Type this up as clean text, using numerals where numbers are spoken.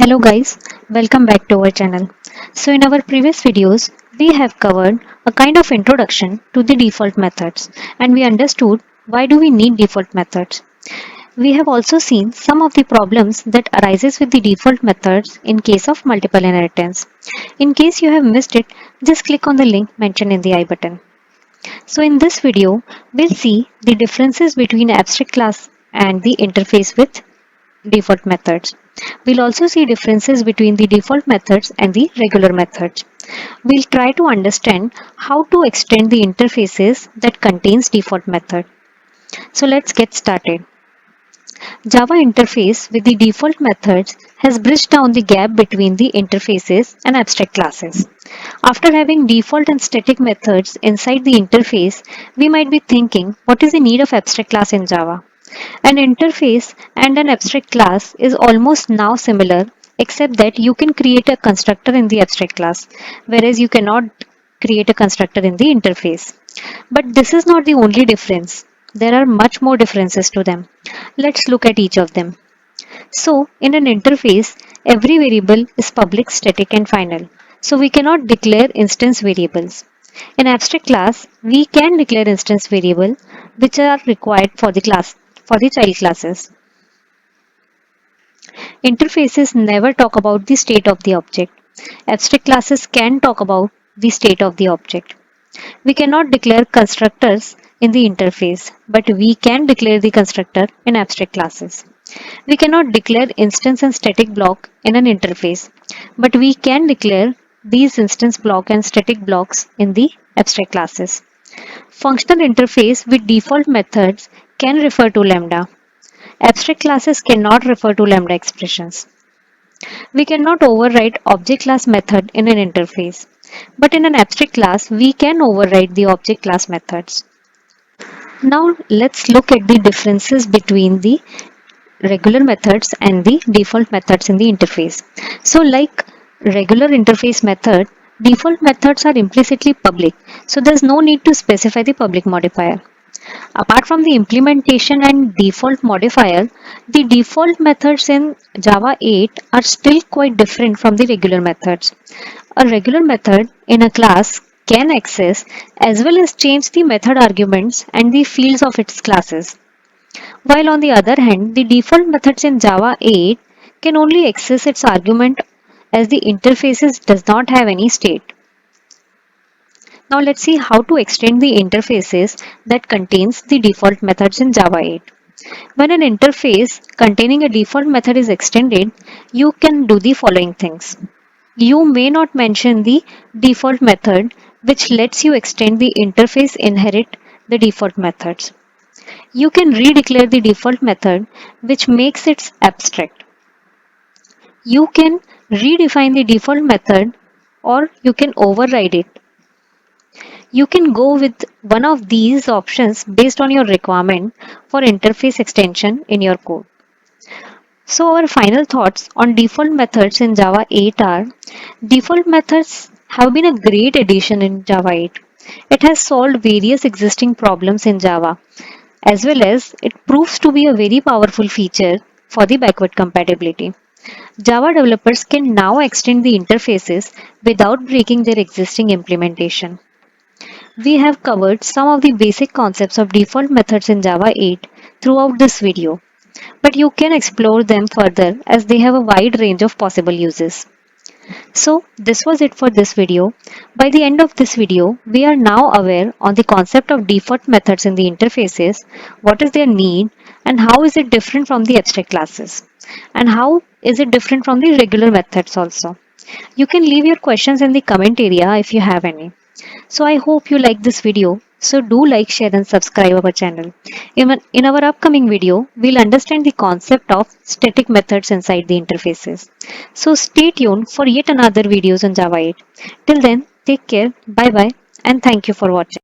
Hello guys, welcome back to our channel. So in our previous videos, we have covered a kind of introduction to the default methods and we understood why do we need default methods. We have also seen some of the problems that arises with the default methods in case of multiple inheritance. In case you have missed it, just click on the link mentioned in the I button. So in this video, we'll see the differences between abstract class and the interface with default methods. We'll also see differences between the default methods and the regular methods. We'll try to understand how to extend the interfaces that contains default method. So let's get started. Java interface with the default methods has bridged down the gap between the interfaces and abstract classes. After having default and static methods inside the interface, we might be thinking, what is the need of abstract class in Java? An interface and an abstract class is almost now similar, except that you can create a constructor in the abstract class, whereas you cannot create a constructor in the interface. But this is not the only difference. There are much more differences to them. Let's look at each of them. So, in an interface, every variable is public, static, and final. So, we cannot declare instance variables. In abstract class, we can declare instance variable which are required for the child classes. Interfaces never talk about the state of the object. Abstract classes can talk about the state of the object. We cannot declare constructors in the interface, but we can declare the constructor in abstract classes. We cannot declare instance and static block in an interface, but we can declare these instance block and static blocks in the abstract classes. Functional interface with default methods can refer to lambda. Abstract classes cannot refer to lambda expressions. We cannot override object class method in an interface, but in an abstract class, we can override the object class methods. Now let's look at the differences between the regular methods and the default methods in the interface. So like regular interface method, default methods are implicitly public. So there's no need to specify the public modifier. Apart from the implementation and default modifier, the default methods in Java 8 are still quite different from the regular methods. A regular method in a class can access as well as change the method arguments and the fields of its classes. While on the other hand, the default methods in Java 8 can only access its argument as the interfaces does not have any state. Now let's see how to extend the interfaces that contains the default methods in Java 8. When an interface containing a default method is extended, you can do the following things. You may not mention the default method which lets you extend the interface inherit the default methods. You can redeclare the default method which makes it abstract. You can redefine the default method or you can override it. You can go with one of these options based on your requirement for interface extension in your code. So our final thoughts on default methods in Java 8 are default methods have been a great addition in Java 8. It has solved various existing problems in Java as well as it proves to be a very powerful feature for the backward compatibility. Java developers can now extend the interfaces without breaking their existing implementation. We have covered some of the basic concepts of default methods in Java 8 throughout this video, but you can explore them further as they have a wide range of possible uses. So this was it for this video. By the end of this video, we are now aware on the concept of default methods in the interfaces, what is their need and how is it different from the abstract classes and how is it different from the regular methods also. You can leave your questions in the comment area if you have any. So I hope you like this video. So do like, share and subscribe our channel. Even in our upcoming video, we'll understand the concept of static methods inside the interfaces. So stay tuned for yet another videos on Java 8. Till then, take care, bye bye and thank you for watching.